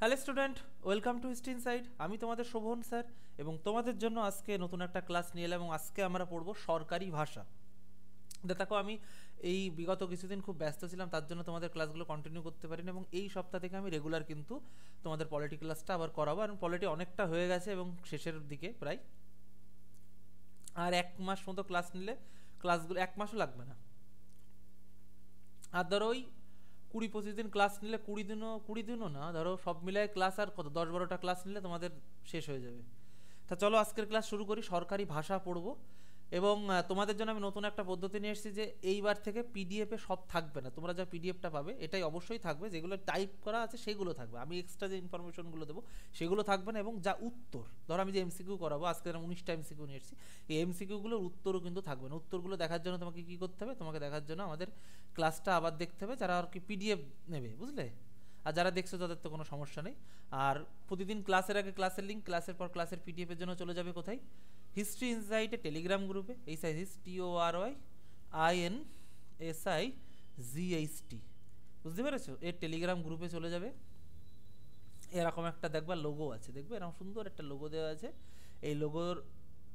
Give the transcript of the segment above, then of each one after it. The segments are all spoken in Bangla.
Hello student, welcome to history inside. আমি তোমাদের শোভন স্যার এবং তোমাদের জন্য আজকে নতুন একটা ক্লাস নিয়ে এলাম এবং আজকে আমরা পড়বো সরকারি ভাষা। দেখো, আমি এই বিগত কিছুদিন খুব ব্যস্ত ছিলাম, তার জন্য তোমাদের ক্লাসগুলো কন্টিনিউ করতে পারিনি এবং এই সপ্তাহ থেকে আমি রেগুলার কিন্তু তোমাদের পলিটি ক্লাসটা আবার করাবো। আর পলিটি অনেকটা হয়ে গেছে এবং শেষের দিকে প্রায়, আর এক মাস মতো ক্লাস নিলে ক্লাসগুলো এক মাসও লাগবে না। আর ধরো ওই 20-25 দিন ক্লাস নিলে, 20 দিনও না, ধরো সব মিলায় ক্লাস আর কত 10-12টা ক্লাস নিলে তোমাদের শেষ হয়ে যাবে। তা চলো আজকের ক্লাস শুরু করি। সরকারি ভাষা পড়বো এবং তোমাদের জন্য আমি নতুন একটা পদ্ধতি নিয়ে এসেছি যে এইবার থেকে পিডিএফে সব থাকবে না। তোমরা যা পিডিএফটা পাবে এটাই অবশ্যই থাকবে, যেগুলো টাইপ করা আছে সেগুলো থাকবে, আমি এক্সট্রা যে ইনফরমেশনগুলো দেবো সেগুলো থাকবে না। এবং যা উত্তর, ধরো আমি যে এমসিকিউ করাবো, আজকে 19টা এমসিকিউ নিয়ে এসেছি, এই এমসিকিউগুলোর উত্তরও কিন্তু থাকবে না। উত্তরগুলো দেখার জন্য তোমাকে কী করতে হবে, তোমাকে দেখার জন্য আমাদের ক্লাসটা আবার দেখতে হবে, যারা আর কি পিডিএফ নেবে, বুঝলে। আর যারা দেখছো তাদের তো কোনো সমস্যা নেই। আর প্রতিদিন ক্লাসের আগে ক্লাসের লিঙ্ক, ক্লাসের পর ক্লাসের পিডিএফের জন্য চলে যাবে কোথায়, হিস্ট্রি ইনসাইটে টেলিগ্রাম গ্রুপে, এই সাইজ TORYINSIGHT, বুঝতে পেরেছো? এর টেলিগ্রাম গ্রুপে চলে যাবে। এরকম একটা দেখবা লোগো আছে, দেখবে এরকম সুন্দর একটা লোগো দেওয়া আছে, এই লোগোর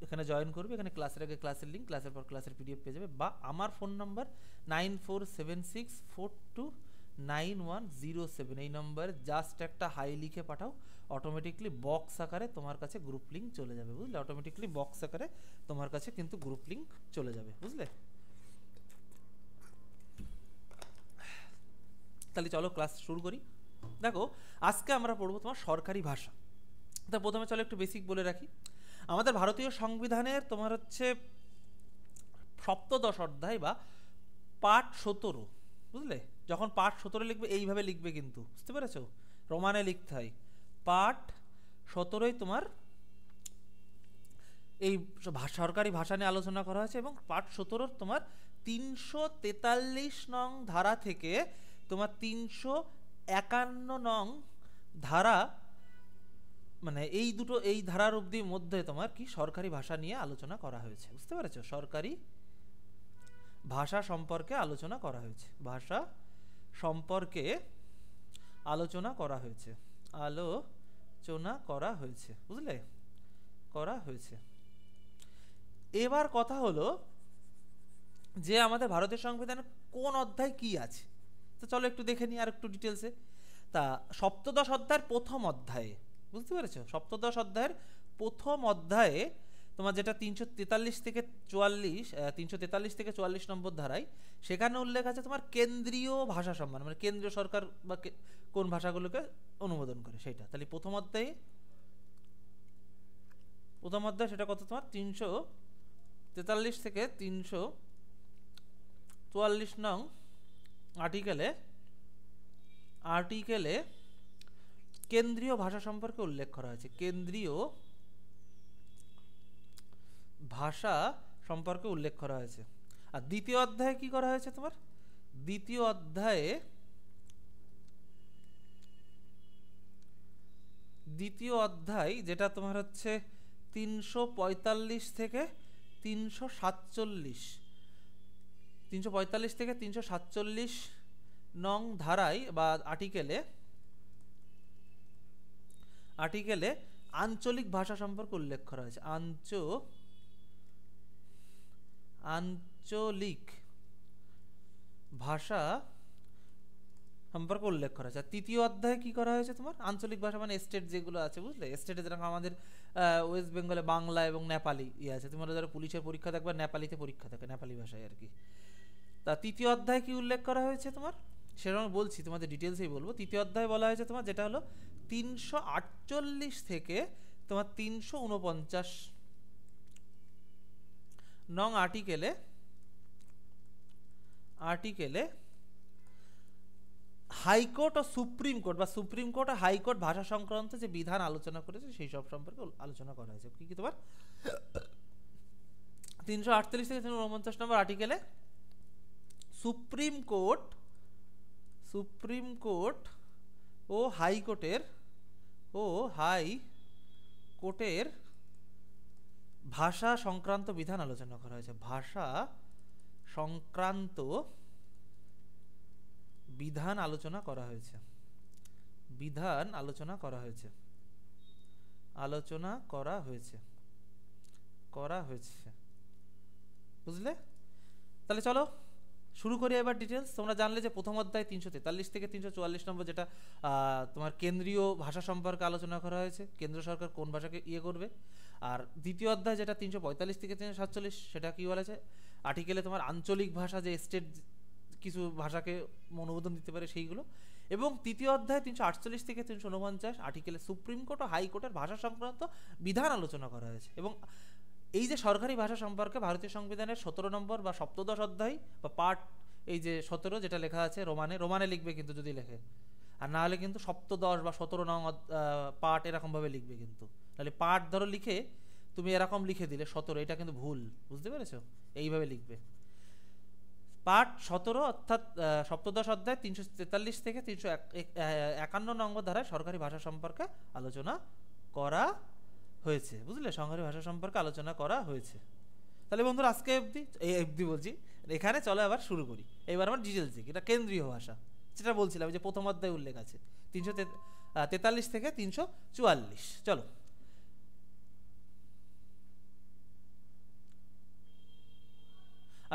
এখানে জয়েন করবে। এখানে ক্লাসের আগে ক্লাসের লিঙ্ক, ক্লাসের পর ক্লাসের পিডিএফ পেয়ে যাবে। বা আমার ফোন নাম্বার 9476429107, এই নম্বরে জাস্ট একটা হাই লিখে পাঠাও, অটোমেটিকলি বক্স আকারে তোমার কাছে গ্রুপ লিঙ্ক চলে যাবে, বুঝলে। অটোমেটিকলি বক্স আকারে তোমার কাছে কিন্তু গ্রুপ লিঙ্ক চলে যাবে, বুঝলে। তাহলে চলো ক্লাস শুরু করি। দেখো, আজকে আমরা পড়বো তোমার সরকারি ভাষা। তা প্রথমে চলো একটু বেসিক বলে রাখি। আমাদের ভারতীয় সংবিধানের তোমার হচ্ছে সপ্তদশ অধ্যায় বা পাঠ 17, বুঝলে। যখন পাঠ 17 লিখবে এইভাবে লিখবে কিন্তু, বুঝতে পেরেছো, রোমানে লিখতে হয়। পাঠ 17 তোমার এই সরকারি ভাষা নিয়ে আলোচনা করা হয়েছে এবং পাঠ 17 তোমার 343 নং ধারা থেকে তোমার 351 নং ধারা, মানে এই ধারার অবধি মধ্যে তোমার কি সরকারি ভাষা নিয়ে আলোচনা করা হয়েছে, বুঝতে পেরেছো। সরকারি ভাষা সম্পর্কে আলোচনা করা হয়েছে, ভাষা সম্পর্কে আলোচনা করা হয়েছে, বুঝলে, করা হয়েছে। এবার কথা হলো যে আমাদের ভারতের সংবিধানে কোন অধ্যায় কি আছে, তো চলো একটু দেখে নিই আর একটু ডিটেলসে। তা সপ্তদশ অধ্যায়ের প্রথম অধ্যায়ে, বুঝতে পেরেছো, সপ্তদশ অধ্যায়ের প্রথম অধ্যায়ে তোমার যেটা 343 থেকে 44 নম্বর ধারায়, সেখানে উল্লেখ আছে তোমার কেন্দ্রীয় ভাষা সম্মান, মানে কেন্দ্রীয় সরকার বা কোন ভাষাগুলোকে অনুমোদন করে সেটা। তাহলে প্রথম অধ্যায় সেটা কত তোমার 343 থেকে 344 নং আর্টিকেলে কেন্দ্রীয় ভাষা সম্পর্কে উল্লেখ করা হয়েছে, কেন্দ্রীয় ভাষা সম্পর্কে উল্লেখ করা হয়েছে। আর দ্বিতীয় অধ্যায়ে কি করা হয়েছে তোমার, দ্বিতীয় অধ্যায় যেটা তোমার হচ্ছে 345 থেকে 347 নং ধারায় বা আর্টিকেলে আঞ্চলিক ভাষা সম্পর্কে উল্লেখ করা হয়েছে, আঞ্চলিক ভাষা সম্পর্কে উল্লেখ করা হয়েছে। তৃতীয় অধ্যায়ে কি করা হয়েছে তোমার, আঞ্চলিক ভাষা মানে স্টেট যেগুলো আছে, বুঝলে। স্টেটে যেরকম আমাদের ওয়েস্ট বেঙ্গলে বাংলা এবং নেপালি আছে, তোমরা যারা পুলিশের পরীক্ষা দেখবে নেপালিতে পরীক্ষা থাকে, নেপালি ভাষায় আর কি। তা তৃতীয় অধ্যায়ে কি উল্লেখ করা হয়েছে তোমার, সেরকম বলছি, তোমাদের ডিটেলসেই বলবো। তৃতীয় অধ্যায়ে বলা হয়েছে তোমার যেটা হলো 348 থেকে তোমার 349 নং আর্টিকেলে হাইকোর্ট ও সুপ্রিম কোর্ট বা সুপ্রিম কোর্ট ও হাইকোর্ট ভাষা সংক্রান্ত যে বিধান আলোচনা করেছে সেই সব সম্পর্কে আলোচনা করা হয়েছে। কি কি তোমার 348 থেকে 349 নম্বর আর্টিকেলে সুপ্রিম কোর্ট ও হাইকোর্টের ভাষা সংক্রান্ত বিধান আলোচনা করা হয়েছে, ভাষা সংক্রান্ত বিধান আলোচনা করা হয়েছে, বিধান আলোচনা করা হয়েছে, আলোচনা করা হয়েছে, করা হয়েছে। বুঝলে? তাহলে চলো শুরু করি এবার ডিটেলস। তোমরা জানলে যে প্রথম অধ্যায় 343 থেকে 344 নম্বর, যেটা তোমার কেন্দ্রীয় ভাষা সম্পর্কে আলোচনা করা হয়েছে, কেন্দ্র সরকার কোন ভাষাকে করবে। আর দ্বিতীয় অধ্যায় যেটা 345 থেকে 347, সেটা কি বলেছে, আর্টিকেলে তোমার আঞ্চলিক ভাষা, যে স্টেট কিছু ভাষাকে অনুমোদন দিতে পারে সেইগুলো। এবং তৃতীয় অধ্যায় 348 থেকে 349 আর্টিকেলে সুপ্রিম কোর্ট ও হাইকোর্টের ভাষা সংক্রান্ত বিধান আলোচনা করা হয়েছে। এবং এই যে সরকারি ভাষা সম্পর্কে ভারতীয় সংবিধানের 17 নম্বর বা সপ্তদশ অধ্যায় বা পার্ট, এই যে 17 যেটা লেখা আছে রোমানে লিখবে কিন্তু যদি লেখে, আর না হলে কিন্তু সপ্তদশ বা 17 নং পার্ট এরকমভাবে লিখবে। কিন্তু তাহলে পার্ট ধরো লিখে তুমি এরকম লিখে দিলে 17, এটা কিন্তু ভুল, বুঝতে পেরেছো? এইভাবে লিখবে পার্ট 17, অর্থাৎ সপ্তদশ অধ্যায় 343 থেকে 351 নম্বর ধারায় সরকারি ভাষা সম্পর্কে আলোচনা করা হয়েছে। বুঝলে? সরকারি ভাষা সম্পর্কে আলোচনা করা হয়েছে। তাহলে বন্ধুরা আজকে অবধি বলছি, এখানে চলো আবার শুরু করি। এবার আমার ডিটেলস দিক, এটা কেন্দ্রীয় ভাষা যেটা বলছিলাম, যে প্রথম অধ্যায়ে উল্লেখ আছে 343 থেকে 344। চলো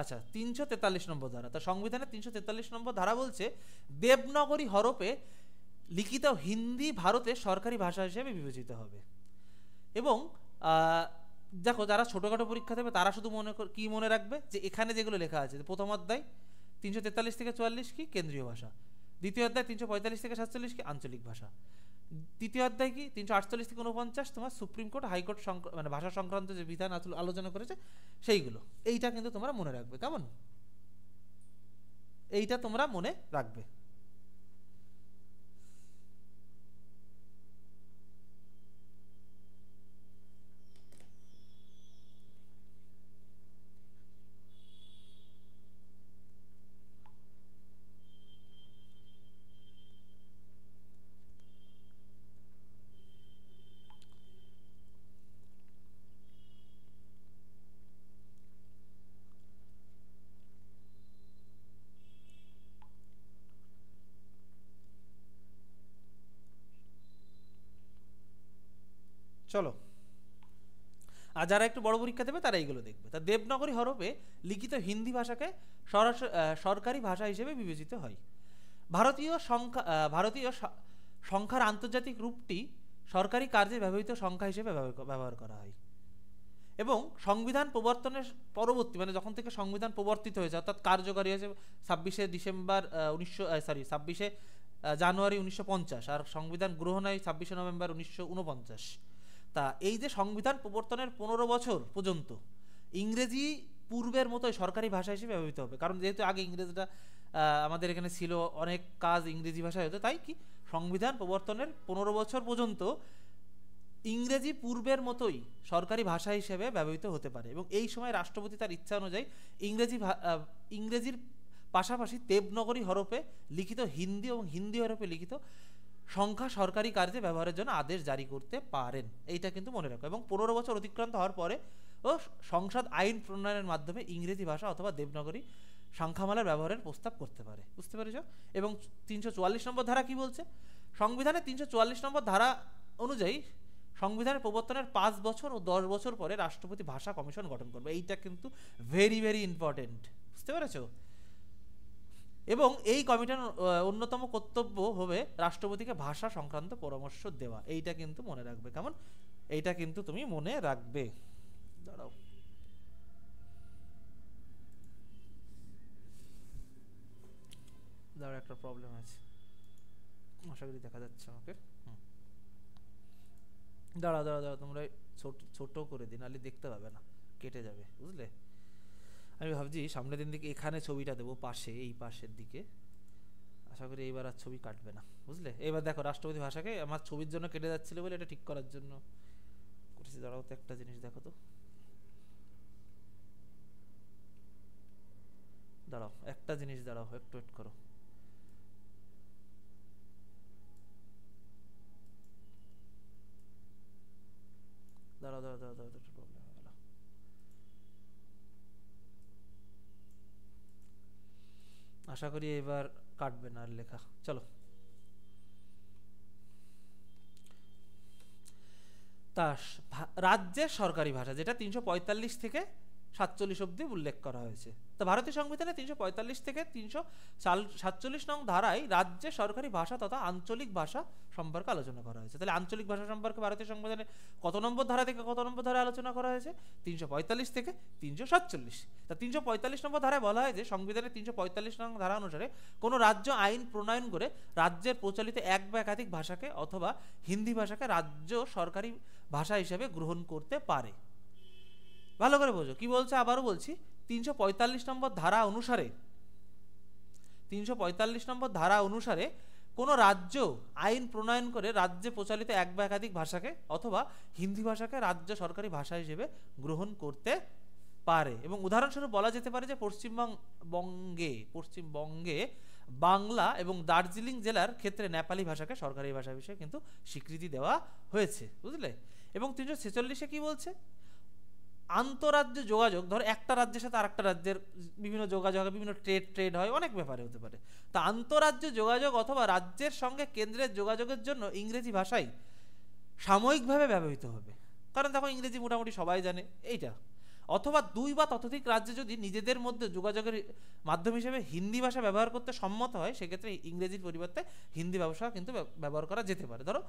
আচ্ছা, 343 নম্বর ধারা। তা সংবিধানের 343 নম্বর ধারা বলছে, দেবনাগরী হরফে লিখিত হিন্দি ভারতের সরকারি ভাষা হিসেবে বিবেচিত হবে। এবং দেখো, যারা ছোটোখাটো পরীক্ষা দেবে তারা শুধু কি মনে রাখবে, যে এখানে যেগুলো লেখা আছে, প্রথম অধ্যায় 343 থেকে 44 কি কেন্দ্রীয় ভাষা, দ্বিতীয় অধ্যায় 345 থেকে 47 কি আঞ্চলিক ভাষা, তৃতীয় অধ্যায় কি 348 থেকে 49 তোমার সুপ্রিম কোর্ট হাইকোর্ট মানে ভাষা সংক্রান্ত যে বিধান আলোচনা করেছে সেইগুলো। এইটা কিন্তু তোমরা মনে রাখবে, কেমন? এইটা তোমরা মনে রাখবে। চলো, আর যারা একটু বড় পরীক্ষা দেবে তারা এইগুলো দেখবে। তা দেবনাগরী হরফে লিখিত হিন্দি ভাষাকে সরকারি ভাষা হিসেবে বিবেচিত হয়। ভারতীয় সংখ্যার আন্তর্জাতিক রূপটি সরকারি কার্যে ব্যবহৃত সংখ্যা হিসেবে ব্যবহার করা হয়। এবং সংবিধান প্রবর্তনের পরবর্তী, মানে যখন থেকে সংবিধান প্রবর্তিত হয়েছে, অর্থাৎ কার্যকরী হয়েছে 26 জানুয়ারি 1950, আর সংবিধান গ্রহণ হয় 26 নভেম্বর 1949। তা এই যে সংবিধান প্রবর্তনের 15 বছর পর্যন্ত ইংরেজি পূর্বের মতোই সরকারি ভাষা হিসেবে ব্যবহৃত হবে। কারণ যেহেতু আগে ইংরেজিটা আমাদের এখানে ছিল, অনেক কাজ ইংরেজি ভাষায় হতো, তাই কি সংবিধান প্রবর্তনের 15 বছর পর্যন্ত ইংরেজি পূর্বের মতোই সরকারি ভাষা হিসেবে ব্যবহৃত হতে পারে। এবং এই সময় রাষ্ট্রপতি তার ইচ্ছা অনুযায়ী ইংরেজির পাশাপাশি দেবনাগরী হরফে লিখিত হিন্দি এবং হিন্দি হরফে লিখিত সংখ্যা সরকারি কার্যে ব্যবহারের জন্য আদেশ জারি করতে পারেন। এইটা কিন্তু মনে রাখো। এবং 15 বছর অতিক্রান্ত হওয়ার পরে ও সংসদ আইন প্রণয়নের মাধ্যমে ইংরেজি ভাষা অথবা দেবনাগরী সংখ্যামালার ব্যবহারের প্রস্তাব করতে পারে। বুঝতে পেরেছ? এবং 344 নম্বর ধারা কি বলছে? সংবিধানের 344 নম্বর ধারা অনুযায়ী সংবিধানের প্রবর্তনের 5 বছর ও 10 বছর পরে রাষ্ট্রপতি ভাষা কমিশন গঠন করবে। এইটা কিন্তু ভেরি ভেরি ইম্পর্টেন্ট। বুঝতে পেরেছো? এবং এই কমিটির অন্যতম কর্তব্য হবে রাষ্ট্রপতিকে ভাষা সংক্রান্ত পরামর্শ দেওয়া। এইটা কিন্তু মনে রাখবে, কেমন? এইটা কিন্তু তুমি মনে রাখবে। দাঁড়াও, একটা প্রবলেম আছে, আশা করি দেখা যাচ্ছে আমাকে। দাঁড়াও, তোমরা ছোট করে দিন, নাহলে দেখতে পাবে না, কেটে যাবে। বুঝলে? আমি ভাবছি সামনের দিন দিকে এখানে ছবিটা দেবো, পাশে, এই পাশের দিকে। আশা করি এইবার আর ছবি কাটবে না। বুঝলে? এবার দেখো, রাষ্ট্রপতি ভাষাকে আমার ছবির জন্য কেটে যাচ্ছিল বলে এটা ঠিক করার জন্য করেছি। দাঁড়াও তো, একটা জিনিস দেখো তো, দাঁড়াও একটা জিনিস, দাঁড়াও একটু ওয়েট করো। দাঁড়াও, একটু প্রবলেম হয়ে গেল। আশা করি এবার কাটবে না আর লেখা। চলো, তা রাজ্যের সরকারি ভাষা, যেটা 345 থেকে 47 অব্দি উল্লেখ করা হয়েছে। তো ভারতীয় সংবিধানে 345 থেকে 347 নং ধারায় রাজ্যের সরকারি ভাষা তথা আঞ্চলিক ভাষা সম্পর্কে আলোচনা করা হয়েছে। তাহলে আঞ্চলিক ভাষা সম্পর্কে ভারতীয় সংবিধানে কত নম্বর ধারা থেকে কত নম্বর ধারায় আলোচনা করা হয়েছে? 345 থেকে 347। তা 345 নম্বর ধারায় বলা হয় যে সংবিধানের 345 নং ধারা অনুসারে কোনো রাজ্য আইন প্রণয়ন করে রাজ্যের প্রচলিত এক বা একাধিক ভাষাকে অথবা হিন্দি ভাষাকে রাজ্য সরকারি ভাষা হিসেবে গ্রহণ করতে পারে। ভালো করে বোঝো কি বলছে, আবারও বলছি, 345 নম্বর ধারা অনুসারে 345 নম্বর ধারা অনুসারে কোনো রাজ্য আইন প্রণয়ন করে রাজ্যে প্রচলিত এক বা একাধিক ভাষাকে অথবা হিন্দি ভাষাকে রাজ্য সরকারি ভাষা হিসেবে গ্রহণ করতে পারে। এবং উদাহরণস্বরূপ বলা যেতে পারে যে পশ্চিমবঙ্গে বাংলা এবং দার্জিলিং জেলার ক্ষেত্রে নেপালি ভাষাকে সরকারি ভাষা হিসেবে কিন্তু স্বীকৃতি দেওয়া হয়েছে, বুঝলে। এবং 346-এ কি বলছে? আন্তঃরাজ্য যোগাযোগ, ধর একটা রাজ্যের সাথে আরেকটা রাজ্যের বিভিন্ন যোগাযোগ, বিভিন্ন ট্রেড হয়, অনেক ব্যাপারে হতে পারে। তা আন্তঃরাজ্য যোগাযোগ অথবা রাজ্যের সঙ্গে কেন্দ্রের যোগাযোগের জন্য ইংরেজি ভাষাই সাময়িকভাবে ব্যবহৃত হবে, কারণ দেখো ইংরেজি মোটামুটি সবাই জানে এইটা। অথবা দুই বা ততোধিক রাজ্যে যদি নিজেদের মধ্যে যোগাযোগের মাধ্যম হিসেবে হিন্দি ভাষা ব্যবহার করতে সম্মত হয়, সেক্ষেত্রে ইংরেজির পরিবর্তে হিন্দি ভাষা কিন্তু ব্যবহার করা যেতে পারে। ধরো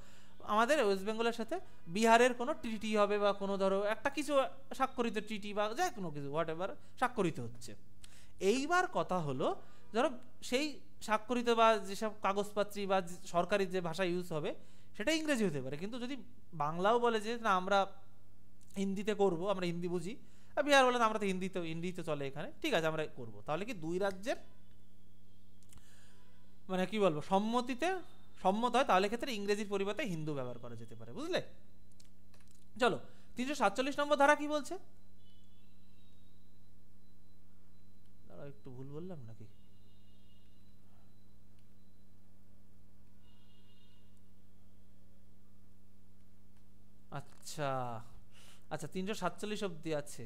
আমাদের ওয়েস্ট বেঙ্গলের সাথে বিহারের কোনো ট্রিটি হবে বা কোনো ধরো একটা কিছু স্বাক্ষরিত ট্রিটি বা যাই কোনো কিছু হোয়াট এভার স্বাক্ষরিত হচ্ছে। এইবার কথা হলো, ধরো সেই স্বাক্ষরিত বা যেসব কাগজপত্রী বা সরকারি যে ভাষা ইউজ হবে সেটা ইংরেজি হতে পারে, কিন্তু যদি বাংলাও বলে যে না আমরা হিন্দিতে করব, আমরা হিন্দি বুঝি, বিহার বলেন আমরা তো হিন্দি তো চলে এখানে, ঠিক আছে আমরা করব, তাহলে কি দুই রাজ্যের মানে কি বলবো সম্মত হয়, তাহলে ক্ষেত্রে ইংরেজির পরিবর্তে হিন্দু ব্যবহার করা যেতে পারে, বুঝলে। চলো 347 নম্বর ধারা কি বলছে? একটু ভুল বললাম নাকি? আচ্ছা 347 অব্দি আছে।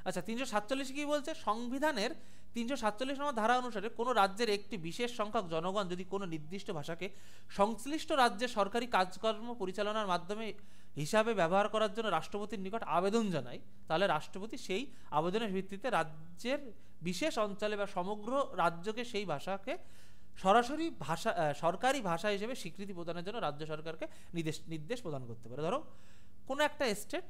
আচ্ছা 347 কি বলছে? সংবিধানের 347 নম্বর ধারা অনুসারে কোনো রাজ্যের একটি বিশেষ সংখ্যক জনগণ যদি কোনো নির্দিষ্ট ভাষাকে সংশ্লিষ্ট রাজ্যের সরকারি কাজকর্ম পরিচালনার মাধ্যমে হিসাবে ব্যবহার করার জন্য রাষ্ট্রপতির নিকট আবেদন জানায়, তাহলে রাষ্ট্রপতি সেই আবেদনের ভিত্তিতে রাজ্যের বিশেষ অঞ্চলে বা সমগ্র রাজ্যকে সেই ভাষাকে সরাসরি সরকারি ভাষা হিসেবে স্বীকৃতি প্রদানের জন্য রাজ্য সরকারকে নির্দেশ প্রদান করতে পারে। ধরো কোনো একটা স্টেট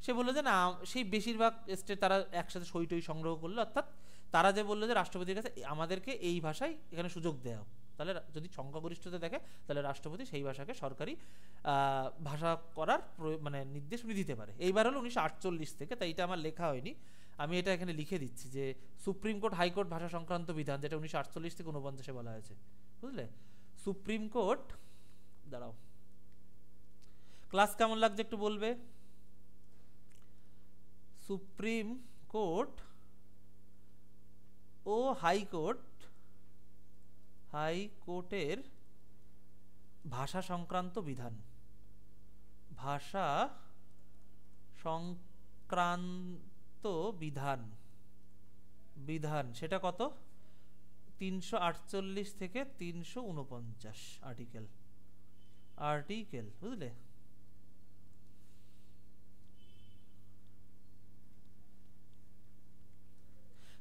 সে বললো যে না, সেই বেশিরভাগ স্টেট তারা একসাথে সই সংগ্রহ করলো, অর্থাৎ তারা যে বললো যে রাষ্ট্রপতির কাছে আমাদেরকে এই ভাষায় এখানে সুযোগ দেওয়া, তাহলে যদি সংখ্যাগরিষ্ঠতা দেখে তাহলে রাষ্ট্রপতি সেই ভাষাকে সরকারি ভাষা করার মানে নির্দেশ উনি দিতে পারে। এইবার হলো 1948 থেকে, তাই এটা আমার লেখা হয়নি, আমি এটা এখানে লিখে দিচ্ছি যে সুপ্রিম কোর্ট হাইকোর্ট ভাষা সংক্রান্ত বিধান, যেটা 1948 থেকে 49-এ বলা হয়েছে, বুঝলে। সুপ্রিম কোর্ট, দাঁড়াও ক্লাস কেমন লাগছে একটু বলবে। সুপ্রিম কোর্ট ও হাইকোর্টের ভাষা সংক্রান্ত বিধান সেটা কত? 348 থেকে 349 আর্টিকেল, বুঝলে।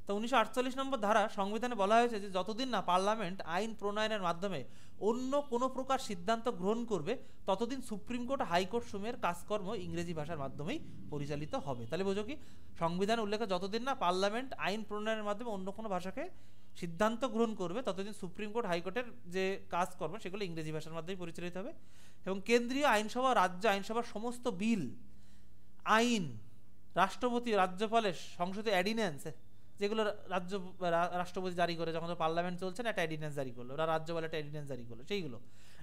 তো 1948 নম্বর ধারা সংবিধানে বলা হয়েছে যে যতদিন না পার্লামেন্ট আইন প্রণয়নের মাধ্যমে অন্য কোনো প্রকার সিদ্ধান্ত গ্রহণ করবে, ততদিন সুপ্রিম কোর্ট হাইকোর্ট সমূহের কাজকর্ম ইংরেজি ভাষার মাধ্যমেই পরিচালিত হবে। তাহলে বোঝো কি, সংবিধান উল্লেখে যতদিন না পার্লামেন্ট আইন প্রণয়নের মাধ্যমে অন্য কোনো ভাষাকে সিদ্ধান্ত গ্রহণ করবে, ততদিন সুপ্রিম কোর্ট হাইকোর্টের যে কাজকর্ম সেগুলো ইংরেজি ভাষার মাধ্যমেই পরিচালিত হবে। এবং কেন্দ্রীয় আইনসভা রাজ্য আইনসভার সমস্ত বিল, আইন, রাষ্ট্রপতি রাজ্যপালের সংসদীয় অ্যাডিন্যান্স, যেগুলো রাষ্ট্রপতি জারি করে, যখন পার্লামেন্ট চলছে না একটা অ্যাডিন্যান্স জারি করলো, ওরা রাজ্যপাল একটা অ্যাডিন্যান্স জারি করলো, সেইগুলো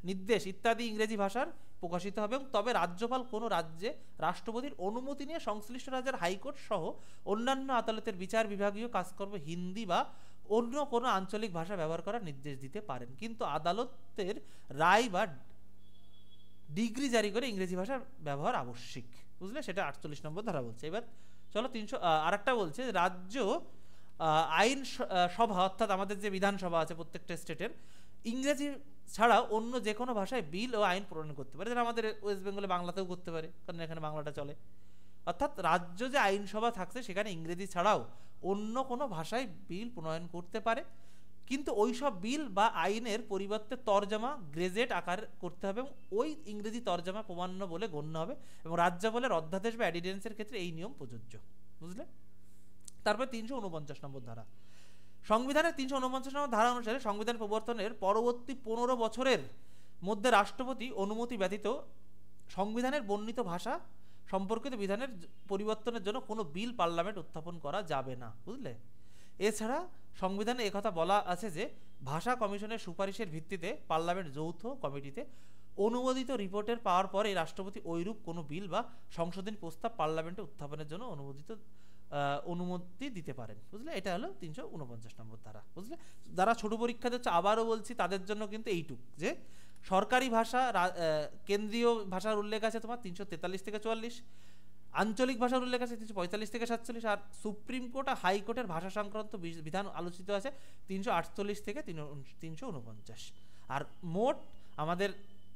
নির্দেশ ইত্যাদি ইংরেজি ভাষার প্রকাশিত হবে। এবং তবে রাজ্যপাল কোনো রাজ্যে রাষ্ট্রপতির অনুমতি নিয়ে সংশ্লিষ্ট রাজ্যের হাইকোর্ট সহ অন্যান্য আদালতের বিচার বিভাগীয় কাজকর্ম হিন্দি বা অন্য কোনো আঞ্চলিক ভাষা ব্যবহার করার নির্দেশ দিতে পারেন, কিন্তু আদালতের রায় বা ডিগ্রি জারি করে ইংরেজি ভাষার ব্যবহার আবশ্যিক, বুঝলে। সেটা 48 নম্বর ধারা বলছে। এবার চলো আরেকটা বলছে, রাজ্য আইন সভা অর্থাৎ আমাদের যে বিধানসভা আছে প্রত্যেকটা স্টেটের, ইংরেজি ছাড়াও অন্য যে কোনো ভাষায় বিল ও আইন প্রণয়ন করতে পারে, যেটা আমাদের ওয়েস্ট বেঙ্গলে বাংলাতেও করতে পারে, কারণ এখানে বাংলাটা চলে। অর্থাৎ রাজ্য যে আইনসভা থাকছে সেখানে ইংরেজি ছাড়াও অন্য কোনো ভাষায় বিল প্রণয়ন করতে পারে, কিন্তু ওই সব বিল বা আইনের পরিবর্তে তর্জমা গ্রেজেট আকার করতে হবে এবং ওই ইংরেজি তর্জমা প্রমাণ্য বলে গণ্য হবে এবং রাজ্যপালের অধ্যাদেশ বা অ্যাডিডেন্সের ক্ষেত্রে এই নিয়ম প্রযোজ্য। বুঝলে? তারপর 349 নম্বর ধারা। সংবিধানের 349 নম্বর ধারা অনুসারে সংবিধান প্রবর্তনের পরবর্তী 15 বছরের মধ্যে রাষ্ট্রপতি অনুমতি ব্যতীত সংবিধানের বর্ণিত ভাষা সম্পর্কিত বিধানের পরিবর্তনের জন্য কোনো বিল পার্লামেন্ট উত্থাপন করা যাবে না। বুঝলে? এছাড়া সংবিধানে একথা বলা আছে যে ভাষা কমিশনের সুপারিশের ভিত্তিতে পার্লামেন্ট যৌথ কমিটিতে অনুমোদিত রিপোর্টের পাওয়ার পরে রাষ্ট্রপতি ওইরূপ কোনো বিল বা সংশোধনী প্রস্তাব পার্লামেন্টে উত্থাপনের জন্য অনুমতি দিতে পারেন। বুঝলে? এটা হলো 349 নম্বর ধারা। বুঝলে? যারা ছোট পরীক্ষা দিচ্ছে আবারও বলছি তাদের জন্য কিন্তু এইটুক, যে সরকারি ভাষা কেন্দ্রীয় ভাষার উল্লেখ আছে তোমার 343 থেকে 44, আঞ্চলিক ভাষার উল্লেখ আছে 345 থেকে 47, আর সুপ্রিম কোর্ট আর হাইকোর্টের ভাষা সংক্রান্ত বিধান আলোচিত আছে 348 থেকে 349। আর মোট আমাদের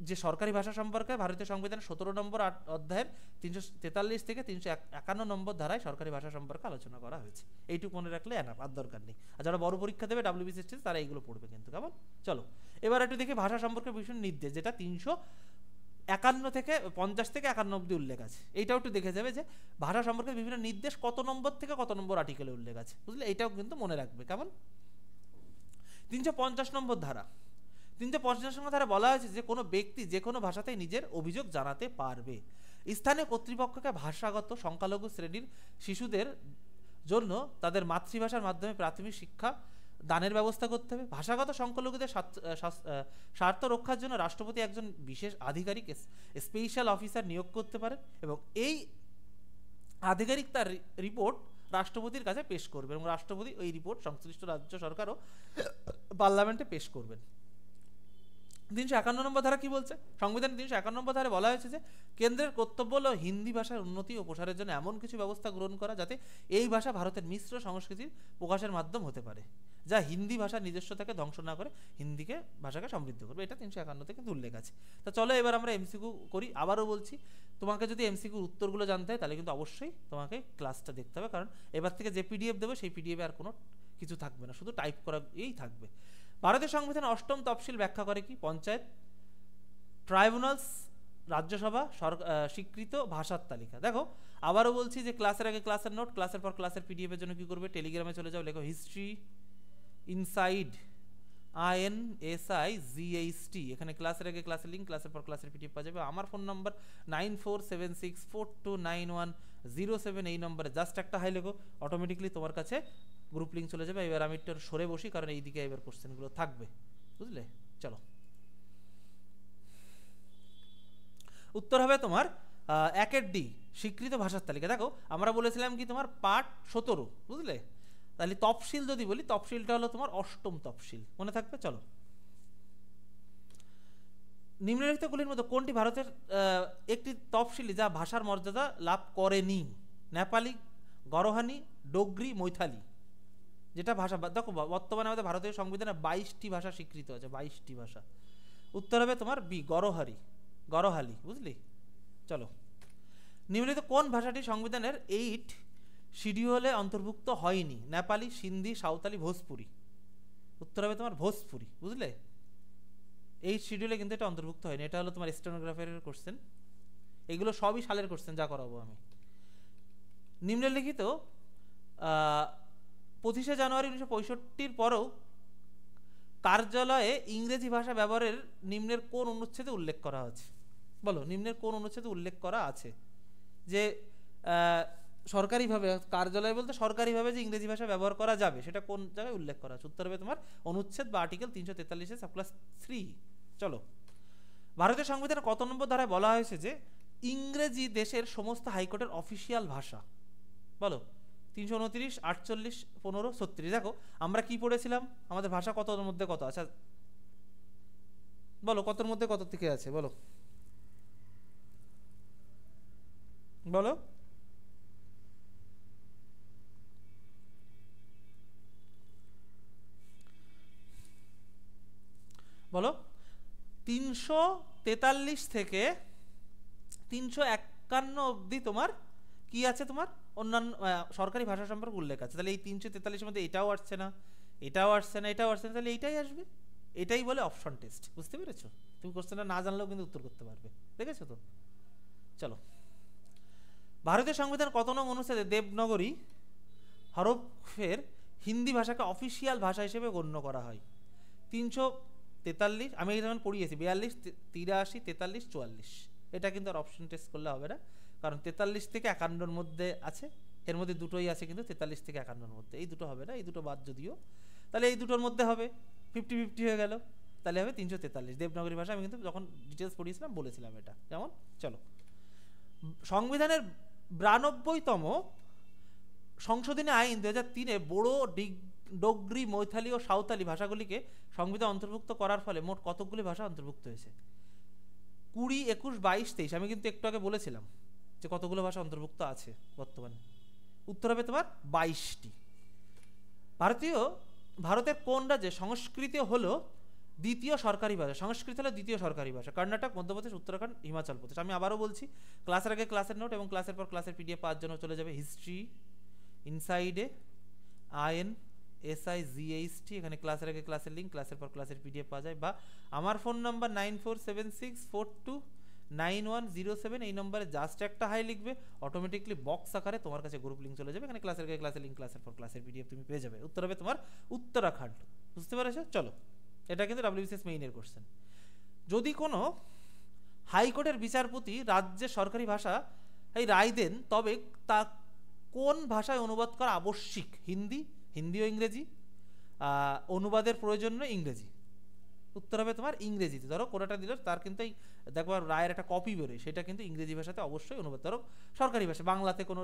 যে সরকারি ভাষা সম্পর্কে ভারতীয় সংবিধানের 17 নম্বর অধ্যায়ের 343 থেকে 351 নম্বর ধারায় সরকারি ভাষা সম্পর্কে আলোচনা করা হয়েছে। এইটুকু মনে রাখলে আর দরকার নেই। আর যারা বড় পরীক্ষা দেবে WBCSC তারা এইগুলো পড়বে কিন্তু। কেমন? চলো এবার একটু দেখি ভাষা সম্পর্কে ভীষণ নির্দেশ, যেটা 351 থেকে 50 থেকে 51 অব্দি উল্লেখ আছে। এইটাও একটু দেখে যাবে যে ভাষা সম্পর্কে বিভিন্ন নির্দেশ কত নম্বর থেকে কত নম্বর আর্টিকেলে উল্লেখ আছে। বুঝলে? এটাও কিন্তু মনে রাখবে। কেমন? 350 নম্বর ধারা। 350 নম্বর ধারা বলা হয়েছে যে কোনো ব্যক্তি যে কোনো ভাষাতেই নিজের অভিযোগ জানাতে পারবে। স্থানীয় কর্তৃপক্ষকে ভাষাগত সংখ্যালঘু শ্রেণীর শিশুদের জন্য তাদের মাতৃভাষার মাধ্যমে প্রাথমিক শিক্ষা দানের ব্যবস্থা করতে হবে। ভাষাগত সংখ্যালঘুদের স্বার্থ রক্ষার জন্য রাষ্ট্রপতি একজন বিশেষ আধিকারিক স্পেশাল অফিসার নিয়োগ করতে পারেন এবং এই আধিকারিক তার রিপোর্ট রাষ্ট্রপতির কাছে পেশ করবেন এবং রাষ্ট্রপতি ওই রিপোর্ট সংশ্লিষ্ট রাজ্য সরকারও পার্লামেন্টে পেশ করবেন। 351 নম্বর ধারা কি বলছে? সংবিধানের 351 নম্বর ধারায় বলা হয়েছে যে কেন্দ্রের কর্তব্য হল হিন্দি ভাষার উন্নতি ও প্রসারের জন্য এমন কিছু ব্যবস্থা গ্রহণ করা যাতে এই ভাষা ভারতের মিশ্র সংস্কৃতির প্রকাশের মাধ্যম হতে পারে, যা হিন্দি ভাষার নিজস্বতাকে ধ্বংস না করে হিন্দিকে ভাষাকে সমৃদ্ধ করবে। এটা 351 কিন্তু উল্লেখ আছে। তা চলো এবার আমরা এমসিকিউ করি। আবারও বলছি, তোমাকে যদি এমসিকিউর উত্তরগুলো জানতে হয় তাহলে কিন্তু অবশ্যই তোমাকে ক্লাসটা দেখতে হবে, কারণ এবার থেকে যে পিডিএফ দেবো সেই পিডিএফে আর কোনো কিছু থাকবে না, শুধু টাইপ করা এই থাকবে। ভারতের সংবিধান 8ম তফসিল ব্যাখ্যা করে কি? পঞ্চায়েত, ট্রাইব্যুনালস, রাজ্যসভা, স্বীকৃত ভাষার তালিকা। দেখো আবারও বলছি যে ক্লাসের আগে ক্লাসের নোট, ক্লাসের পর ক্লাসের পিডিএফ এর জন্য কি করবে? টেলিগ্রামে চলে যাও, লেখো হিস্ট্রি ইনসাইড INSIGHT, এখানে ক্লাসের আগে ক্লাসের লিঙ্ক, ক্লাসের পর ক্লাসের পিডিএফ পাওয়া যাবে। আমার ফোন নাম্বার 9476429107, এই নম্বরে জাস্ট একটা হাই লেখো, অটোমেটিকলি তোমার কাছে গ্রুপ লিঙ্ক চলে যাবে। এবার আমি একটু সরে বসি কারণ এইদিকে এবার কোশ্চেনগুলো থাকবে। বুঝলে? চলো উত্তর হবে তোমার 1-এর ডি, স্বীকৃত ভাষার তালিকা। দেখো আমরা বলেছিলাম কি তোমার পার্ট 17। বুঝলে? তাহলে তফসিল যদি বলি, তফসিলটা হলো তোমার 8ম তফসিল, মনে থাকবে। চলো, নিম্নলিখিতগুলির মধ্যে কোনটি ভারতের একটি তফসিলি যা ভাষার মর্যাদা লাভ করেনি? নেপালি, গরহানি, ডোগরি, মৈথালি। যেটা ভাষা, দেখো বর্তমানে আমাদের ভারতীয় সংবিধানে 22টি ভাষা স্বীকৃত আছে, 22টি ভাষা। উত্তর হবে তোমার বি, গরহালি। বুঝলি? চলো, নিম্নলিখিত কোন ভাষাটি সংবিধানের 8 শিডিউলে অন্তর্ভুক্ত হয়নি? নেপালি, সিন্ধি, সাঁওতালি, ভোজপুরি। উত্তর হবে তোমার ভোজপুরি। বুঝলে? 8 শিডিউলে কিন্তু এটা অন্তর্ভুক্ত হয়নি। এটা হলো তোমার স্টেনোগ্রাফারের কোশ্চেন, এগুলো সবই সালের কোশ্চেন যা করাবো আমি। নিম্নলিখিত 25শে জানুয়ারি 1965 পরেও কার্যালয়ে ইংরেজি ভাষা ব্যবহারের নিম্নের কোন অনুচ্ছেদে উল্লেখ করা আছে? বলো, নিম্নের কোন অনুচ্ছেদে উল্লেখ করা আছে যে সরকারিভাবে, কার্যালয় বলতে সরকারিভাবে যে ইংরেজি ভাষা ব্যবহার করা যাবে, সেটা কোন জায়গায় উল্লেখ করা আছে? উত্তর হবে তোমার অনুচ্ছেদ বা আর্টিকেল 343 সাবক্লাস 3। চলো, ভারতের সংবিধানের কত নম্বর ধারায় বলা হয়েছে যে ইংরেজি দেশের সমস্ত হাইকোর্টের অফিসিয়াল ভাষা? বলো, 329, 48, 15, 36। দেখো আমরা কি পড়েছিলাম, আমাদের ভাষা কতর মধ্যে কত? আচ্ছা বলো, কতর মধ্যে কত থেকে আছে? বলো বলো বলো 343 থেকে 351 অবধি তোমার কি আছে, তোমার অন্যান্য সরকারি ভাষা সম্পর্কে উল্লেখ আছে। তাহলে এই 343-এর মধ্যে এটাও আসছে না, এটাও আসছে না, এটাও আসছে না, তাহলে এইটাই আসবে। এটাই বলে অপশন টেস্ট, বুঝতে পেরেছো? তুমি কোশ্চেনটা না জানলেও কিন্তু উত্তর করতে পারবে, দেখেছো তো? চলো, ভারতীয় সংবিধান কত নং অনুচ্ছেদে দেবনাগরী হরফের হিন্দি ভাষাকে অফিসিয়াল ভাষা হিসেবে গণ্য করা হয়? 343, আমি যেমন পড়িয়েছি 42, 83, 43, 44। এটা কিন্তু আর অপশন টেস্ট করলে হবে না, কারণ 43 থেকে 51-র মধ্যে আছে, এর মধ্যে দুটোই আছে, কিন্তু 43 থেকে 51-র মধ্যে এই দুটো হবে না, এই দুটো বাদ যদিও, তাহলে এই দুটোর মধ্যে হবে, 50-50 হয়ে গেল, তাহলে হবে 343 দেবনাগরী ভাষা। আমি কিন্তু যখন ডিটেলস পড়িয়েছিলাম বলেছিলাম এটা। যেমন চলো, সংবিধানের 92তম সংশোধনী আইন 2003-এ বোড়ো, ডোগরি, মৈথালি ও সাঁওতালি ভাষাগুলিকে সংবিধান অন্তর্ভুক্ত করার ফলে মোট কতগুলি ভাষা অন্তর্ভুক্ত হয়েছে? 20, 21, 22, 23। আমি কিন্তু একটু আগে বলেছিলাম যে কতগুলো ভাষা অন্তর্ভুক্ত আছে বর্তমানে। উত্তর হবে তোমার 22টি। ভারতের কোন রাজ্যে সংস্কৃত হলো দ্বিতীয় সরকারি ভাষা? সংস্কৃত হলো দ্বিতীয় সরকারি ভাষা। কর্ণাটক, মধ্যপ্রদেশ, উত্তরাখণ্ড, হিমাচল প্রদেশ। আমি আবারও বলছি, ক্লাসের আগে ক্লাসের নোট এবং ক্লাসের পর ক্লাসের পিডিএফ পাওয়ার জন্য চলে যাবে হিস্ট্রি ইনসাইডে, INSIGHT, এখানে ক্লাসের আগে ক্লাসের লিঙ্ক, ক্লাসের পর ক্লাসের পিডিএফ পাওয়া যায়, বা আমার ফোন নাম্বার 9476429107, এই নম্বরে জাস্ট একটা হাই লিখবে, অটোমেটিকলি বক্স আকারে তোমার কাছে গ্রুপ লিঙ্ক চলে যাবে, এখানে ক্লাসের আগে ক্লাসের লিঙ্ক, ক্লাসের পর ক্লাসের পিডিএফ তুমি পেয়ে যাবে। উত্তর হবে তোমার উত্তরাখণ্ড, বুঝতে পেরেছো? চলো, এটা কিন্তু WBCS মেইনের কোশ্চেন। যদি কোনো হাইকোর্টের বিচারপতি রাজ্যের সরকারি ভাষা এই রায় দেন, তবে তা কোন ভাষায় অনুবাদ করা আবশ্যিক? হিন্দি ও ইংরেজি, অনুবাদের প্রয়োজন নয় ইংরেজি। উত্তর হবে তোমার ইংরেজিতে। ধরো কোনোটা দিল, তার কিন্তু এই দেখো রায়ের একটা কপি বেরোয়, সেটা কিন্তু ইংরেজি ভাষাতে অবশ্যই অনুবাদ। ধরো সরকারি ভাষা বাংলাতে কোনো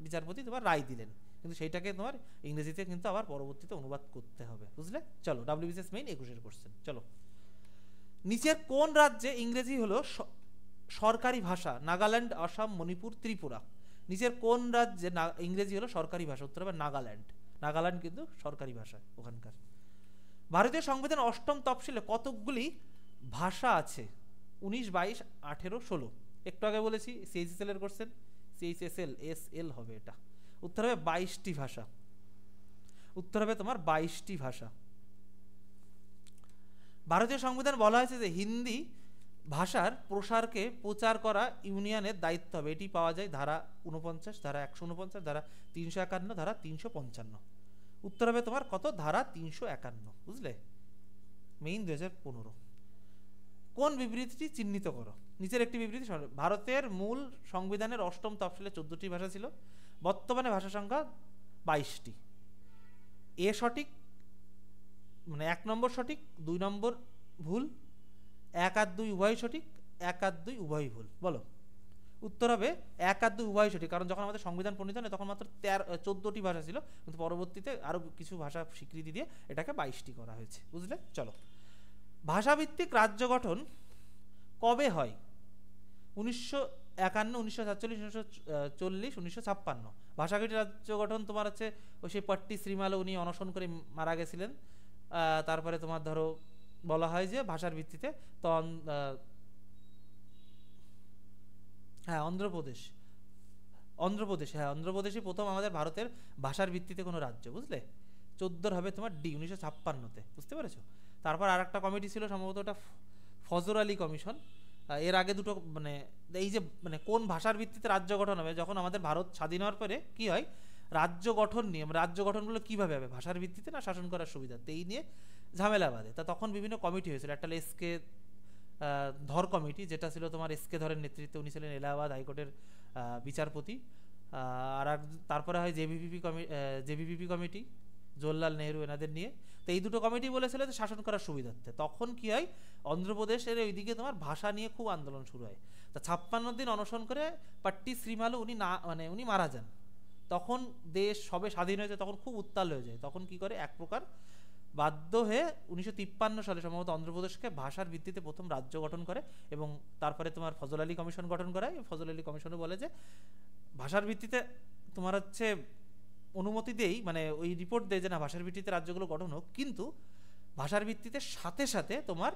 বিচারপতি তোমার রায় দিলেন, কিন্তু সেইটাকে তোমার ইংরেজিতে কিন্তু আবার পরবর্তীতে অনুবাদ করতে হবে, বুঝলে? চলো, WBCS মেইন 21-এর কোশ্চেন। চলো, নিচের কোন রাজ্যে ইংরেজি হলো সরকারি ভাষা? নাগাল্যান্ড, আসাম, মণিপুর, ত্রিপুরা। নিচের কোন রাজ্যে ইংরেজি হলো সরকারি ভাষা? উত্তর হবে নাগাল্যান্ড। নাগাল্যান্ড কিন্তু সরকারি ভাষা ওখানকার। ভারতীয় সংবিধান 8ম তফসিলে কতগুলি ভাষা আছে? 19, 22, 18, 16। একটু আগে বলেছি CHSL এর কোশ্চেন, CHSL হবে এটা। উত্তর হবে 22টি ভাষা। উত্তর হবে তোমার 22টি ভাষা। ভারতীয় সংবিধান বলা হয়েছে যে হিন্দি ভাষার প্রসারকে প্রচার করা ইউনিয়নের দায়িত্ব হবে। এটি পাওয়া যায় ধারা 49, ধারা 149, ধারা 351, ধারা 355। উত্তর হবে তোমার কত? ধারা 351, বুঝলে? মেইন 2015। কোন বিবৃতিটি চিহ্নিত করো? নিচের একটি বিবৃতি। ভারতের মূল সংবিধানের 8ম তফসিলে 14টি ভাষা ছিল, বর্তমানে ভাষা সংখ্যা 22টি। এ সঠিক, মানে 1 নম্বর সঠিক, 2 নম্বর ভুল, 1 আর 2 উভয় সঠিক, 1 আর 2 উভয় ভুল। বলো। উত্তর হবে 1 আর 2 উভয় সঠিক, কারণ যখন আমাদের সংবিধান প্রণীত হয় তখন মাত্র 14টি ভাষা ছিল, কিন্তু পরবর্তীতে আরো কিছু ভাষা স্বীকৃতি দিয়ে এটাকে 22টি করা হয়েছে, বুঝলে? চলো, ভাষাভিত্তিক রাজ্য গঠন কবে হয়? 1951, 1947, 1940, 1956। ভাষাভিত্তিক রাজ্য গঠন তোমার হচ্ছে ওই সেই পট্টি শ্রীমাল, উনি অনশন করে মারা গেছিলেন। তারপরে তোমার ধরো বলা হয় যে ভাষার ভিত্তিতে তো হ্যাঁ অন্ধ্রপ্রদেশই প্রথম আমাদের ভারতের ভাষার ভিত্তিতে কোনো রাজ্য, বুঝলে? 14 হবে তোমার ডি, 1956-তে, বুঝতে পেরেছো? তারপর আর একটা কমিটি ছিল, সম্ভবত ওটা ফজর আলী কমিশন। এর আগে দুটো, মানে এই যে মানে কোন ভাষার ভিত্তিতে রাজ্য গঠন হবে, যখন আমাদের ভারত স্বাধীন হওয়ার পরে কি হয়, রাজ্য গঠন নিয়ে, রাজ্য গঠনগুলো কীভাবে হবে, ভাষার ভিত্তিতে না শাসন করার সুবিধাতে, এই নিয়ে ঝামেলা বাঁধে। তা তখন বিভিন্ন কমিটি হয়েছিল। একটা এসকে ধর কমিটি, যেটা ছিল তোমার এসকে ধরের নেতৃত্বে, উনি ছিলেন এলাহাবাদ হাইকোর্টের বিচারপতি। আর তারপরে হয় জেভিপিপি কমিটি, জওহরলাল নেহরু এনাদের নিয়ে। তো এই দুটো কমিটি বলেছিল যে শাসন করার সুবিধার্থে। তখন কি হয়, অন্ধ্রপ্রদেশের ওইদিকে তোমার ভাষা নিয়ে খুব আন্দোলন শুরু হয়। তা 56 দিন অনশন করে পাট্টি শ্রীমালু উনি মারা যান। তখন দেশ সবে স্বাধীন হয়েছে, তখন খুব উত্তাল হয়ে যায়। তখন কি করে, এক প্রকার বাধ্য হয়ে 1953 সালে সম্ভবত অন্ধ্রপ্রদেশকে ভাষার ভিত্তিতে প্রথম রাজ্য গঠন করে, এবং তারপরে তোমার ফজল আলী কমিশন গঠন করায়। ফজল আলী কমিশনও বলে যে ভাষার ভিত্তিতে তোমার হচ্ছে অনুমতি দেই, মানে ওই রিপোর্ট দেয় যে না, ভাষার ভিত্তিতে রাজ্যগুলো গঠন হোক, কিন্তু ভাষার ভিত্তিতে সাথে সাথে তোমার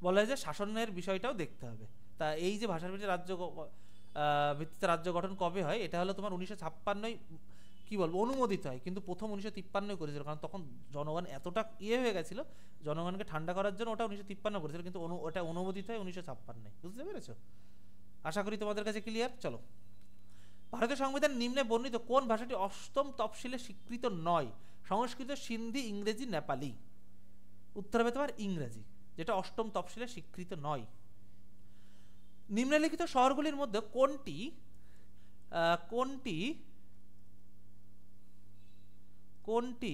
বলা হয় যে শাসনের বিষয়টাও দেখতে হবে। তা এই যে ভাষার ভিত্তিতে ভিত্তিতে রাজ্য গঠন কবে হয়, এটা হলো তোমার 1956 কি বলবো অনুমোদিত হয়, কিন্তু প্রথম 1953 করেছিল, কারণ তখন জনগণ এতটা হয়ে গেছিল, জনগণকে ঠান্ডা করার জন্য ওটা 1953 করেছিল, কিন্তু ওটা অনুমোদিত হয় 1956। বুঝতে পেরেছো? আশা করি তোমাদের কাছে ক্লিয়ার। চলো, ভারতীয় সংবিধান নিম্নে বর্ণিত কোন ভাষাটি অষ্টম তফসিলে স্বীকৃত নয়? সংস্কৃত, সিন্ধি, ইংরেজি, নেপালি। উত্তর হবে তোমার ইংরেজি, যেটা অষ্টম তফসিলে স্বীকৃত নয়। নিম্নলিখিত শহরগুলির মধ্যে কোনটি কোনটি কোনটি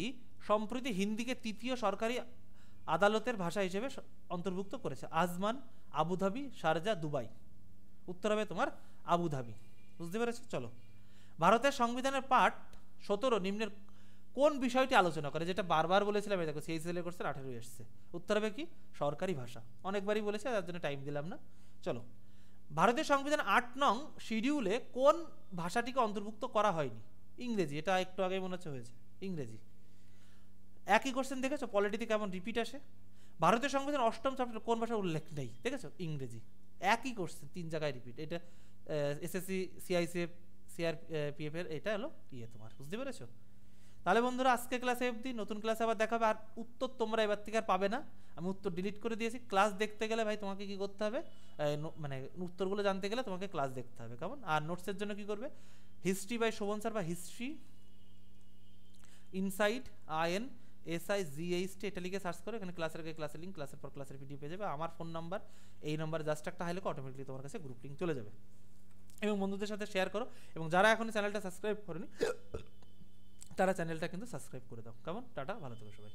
সম্প্রতি হিন্দিকে তৃতীয় সরকারি আদালতের ভাষা হিসেবে অন্তর্ভুক্ত করেছে? Ajman, Abu Dhabi, Sharjah, Dubai. উত্তর হবে তোমার আবুধাবি। বুঝতে পেরেছো? চলো, ভারতের সংবিধানের পার্ট 17 নিম্নের কোন বিষয়টি আলোচনা করে? যেটা বারবার বলেছিলাম, দেখো CSL কোর্সের 18 এসছে। উত্তর হবে কি? সরকারি ভাষা। অনেকবারই বলেছে, তার জন্য টাইম দিলাম না। চলো, ভারতের সংবিধান 8 নং শিডিউলে কোন ভাষাটিকে অন্তর্ভুক্ত করা হয়নি? ইংরেজি। এটা একটু আগে মনে হচ্ছে হয়েছে, ইংরেজি। একই কোশ্চেন দেখেছো পলিটিতে কেমন রিপিট আসে? ভারতীয় সংবিধান 8ম চ্যাপ্টারে কোন ভাষা উল্লেখ নেই? দেখেছো? ইংরেজি। একই কোশ্চেন 3 জায়গায় রিপিট। এটা SSC, CICF, CRPF এর এটা হলো তোমার। বুঝতে পেরেছো? তাহলে বন্ধুরা, আজকে ক্লাসে অবধি, নতুন ক্লাসে আবার দেখাবে। আর উত্তর তোমরা এবার থেকে আর পাবে না, আমি উত্তর ডিলিট করে দিয়েছি। ক্লাস দেখতে গেলে ভাই তোমাকে কি করতে হবে, মানে উত্তরগুলো জানতে গেলে তোমাকে ক্লাস দেখতে হবে, কেমন? আর নোটসের জন্য কি করবে? হিস্ট্রি বাই শোভন স্যার বা হিস্ট্রি ইনসাইড INSIGHT এটা লিখে সার্চ করে, এখানে ক্লাসের আগে ক্লাসের লিঙ্ক, ক্লাসের পর ক্লাসের ভিডিও পেয়ে যাবে। আমার ফোন নাম্বার, এই নাম্বার জাস্ট একটা হাইলে অটোমেটিকলি তোমার কাছে গ্রুপ লিঙ্ক চলে যাবে। এবং বন্ধুদের সাথে শেয়ার করো, এবং যারা এখনো চ্যানেলটা সাবস্ক্রাইব করেনি তারা চ্যানেলটা কিন্তু সাবস্ক্রাইব করে দাও, কেমন? টাটা, ভালো থেকো সবাই।